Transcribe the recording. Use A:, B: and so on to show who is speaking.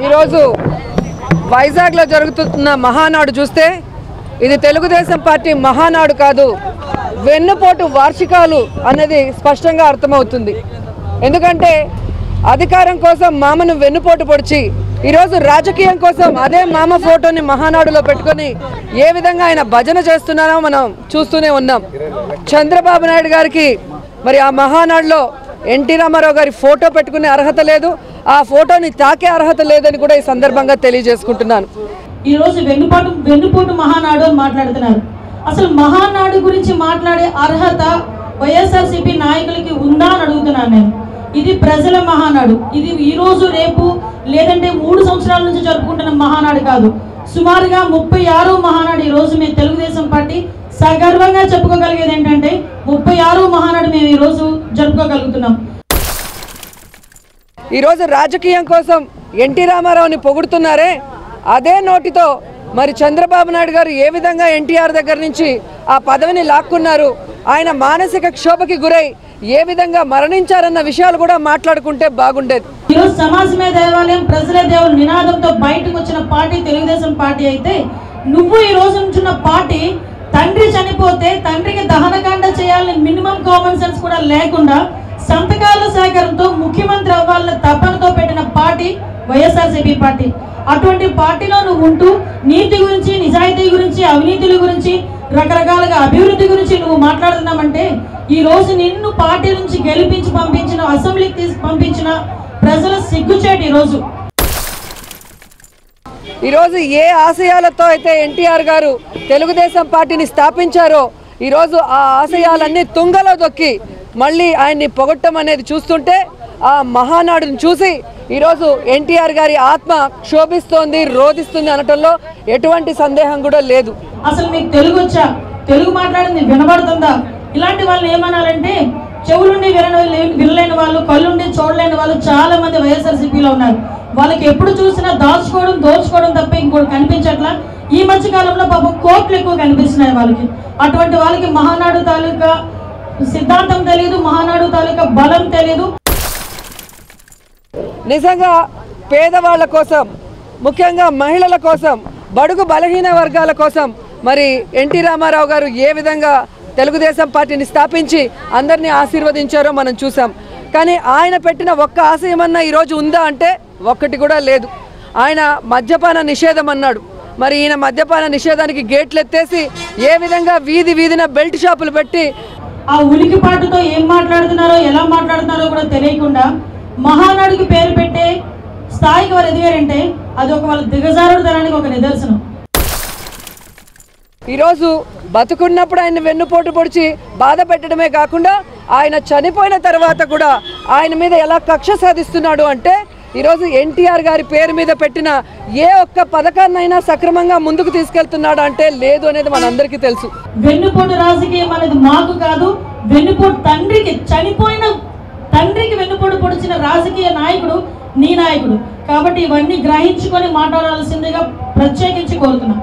A: ఈరోజు వైజాగ్లో జరుగుతున్న మహానాడు చూస్తే ఇది తెలుగుదేశం పార్టీ మహానాడు కాదు, వెన్నుపోటు వార్షికాలు అన్నది స్పష్టంగా అర్థమవుతుంది. ఎందుకంటే అధికారం కోసం మామను వెన్నుపోటు పొడిచి ఈరోజు రాజకీయం కోసం అదే మామ ఫోటోని మహానాడులో పెట్టుకొని ఏ విధంగా ఆయన భజన చేస్తున్నారో మనం చూస్తూనే ఉన్నాం. చంద్రబాబు నాయుడు గారికి మరి ఆ మహానాడులో ఎన్టీ రామారావు గారి ఫోటో పెట్టుకునే అర్హత లేదు, ఆ ఫోటోని తాకే అర్హత లేదని కూడా ఈ సందర్భంగా తెలియజేసుకుంటున్నాను.
B: ఈరోజు వెన్నుపోటు మహానాడు అని మాట్లాడుతున్నారు. అసలు మహానాడు గురించి మాట్లాడే అర్హత వైఎస్ఆర్సీపీ నాయకులకి ఉందా అని అడుగుతున్నాను నేను. ఇది ప్రజల మహానాడు. ఇది ఈరోజు రేపు లేదంటే 3 సంవత్సరాల నుంచి జరుపుకుంటున్న మహానాడు కాదు. సుమారుగా 36వ మహానాడు ఈరోజు మేము తెలుగుదేశం పార్టీ సగర్వంగా చెప్పుకోగలిగేది ఏంటంటే 36వ మహానాడు మేము ఈరోజు జరుపుకోగలుగుతున్నాం.
A: ఈరోజు రాజకీయం కోసం ఎన్టీ రామారావుని పొగుడుతున్నారే, అదే నోటితో మరి చంద్రబాబు నాయుడు గారు ఏ విధంగా ఎన్టీఆర్ దగ్గర నుంచి ఆ పదవిని లాక్కున్నారు, ఆయన మానసిక క్షోభకి గురై ఏ విధంగా మరణించారన్న విషయాలు కూడా మాట్లాడుకుంటే బాగుండేది.
B: ఈరోజు సమాజమే దేవాలయం, ప్రజలే దేవుడు నినాదంతో బయటకు వచ్చిన పార్టీ తెలుగుదేశం పార్టీ అయితే, నువ్వు ఈ రోజు ఉంటున్న పార్టీ తండ్రి చనిపోతే తండ్రికి దహనకాండ చేయాలని మినిమం కామన్ సెన్స్ కూడా లేకుండా సంతకాల సేకరణతో ముఖ్యమంత్రి అవ్వాలని తపనతో పెట్టిన పార్టీ వైఎస్ఆర్సీపీ పార్టీ. అటువంటి పార్టీలో నువ్వు ఉంటూ నీతి గురించి, నిజాయితీ గురించి, అవినీతుల గురించి, రకరకాలుగా అభివృద్ధి గురించి నువ్వు మాట్లాడుతున్నామంటే ఈ రోజు నిన్ను పార్టీ నుంచి గెలిపించి పంపించిన, అసెంబ్లీకి తీసి పంపించిన ప్రజల సిగ్గుచేటు.
A: ఈరోజు ఏ ఆశయాలతో అయితే ఎన్టీఆర్ గారు తెలుగుదేశం పార్టీని స్థాపించారో ఈరోజు ఆ ఆశయాలన్నీ తుంగలో దొక్కి మళ్ళీ ఆయన్ని పొగట్టం అనేది చూస్తుంటే ఆ మహానాడుని చూసి ఈరోజు ఎన్టీఆర్ గారి ఆత్మ క్షోభిస్తోంది, రోధిస్తుంది అనటంలో ఎటువంటి సందేహం కూడా లేదు.
B: అసలు మీకు తెలుగు వచ్చా? తెలుగు మాట్లాడింది వినబడుతుందా? ఇలాంటి వాళ్ళని ఏమనాలంటే చెవులుండి వినలేని వాళ్ళు, కళ్ళుండి చూడలేని వాళ్ళు చాలా మంది వైఎస్ఆర్సీపీలో ఉన్నారు. వాళ్ళకి ఎప్పుడు చూసినా దాచుకోవడం, దోచుకోవడం తప్ప ఇంకోటి కనిపించట్లా. ఈ మధ్య కాలంలో పాపం కోట్లు ఎక్కువ కనిపిస్తున్నాయి వాళ్ళకి. అటువంటి వాళ్ళకి మహానాడు తాలూకా సిద్ధాంతం తెలియదు, మహానాడు తాలూకా బలం తెలియదు.
A: నిజంగా పేదవాళ్ళ కోసం, ముఖ్యంగా మహిళల కోసం, బడుగు బలహీన వర్గాల కోసం మరి ఎన్టీ రామారావు గారు ఏ విధంగా తెలుగుదేశం పార్టీని స్థాపించి అందరినీ ఆశీర్వదించారో మనం చూసాం. కానీ ఆయన పెట్టిన ఒక్క ఆశయమన్నా ఈరోజు ఉందా అంటే ఒక్కటి కూడా లేదు. ఆయన మద్యపాన నిషేధం అన్నాడు. మరి ఈయన మద్యపాన నిషేధానికి గేట్లు ఎత్తేసి ఏ విధంగా వీధి వీధిన బెల్ట్ షాపులు పెట్టి
B: ఆ ఉలికిపాటుతో ఏం మాట్లాడుతున్నారో, ఎలా మాట్లాడుతున్నారో కూడా తెలియకుండా మహానాడుకి పేరు పెట్టే స్థాయికి వారు ఎదిగారంటే అది ఒక వాళ్ళ దిగజారుడుతనానికి ఒక నిదర్శనం.
A: ఈరోజు బతుకున్నప్పుడు ఆయన వెన్నుపోటు పొడిచి బాధ పెట్టడమే కాకుండా ఆయన చనిపోయిన తర్వాత కూడా ఆయన మీద ఎలా కక్ష సాధిస్తున్నాడు అంటే ఈరోజు ఎన్టీఆర్ గారి పేరు మీద పెట్టిన ఏ ఒక్క పథకాన్నైనా సక్రమంగా ముందుకు తీసుకెళ్తున్నాడు అంటే లేదు అనేది మనందరికీ తెలుసు.
B: వెన్నుపోటు రాజకీయం అనేది మాకు కాదు, వెన్నుపోటు తండ్రికి, చనిపోయిన తండ్రికి వెన్నుపోటు పొడిచిన రాజకీయ నాయకుడు నీ నాయకుడు. కాబట్టి ఇవన్నీ గ్రహించుకొని మాట్లాడాల్సిందిగా ప్రత్యేకించి కోరుతున్నాం.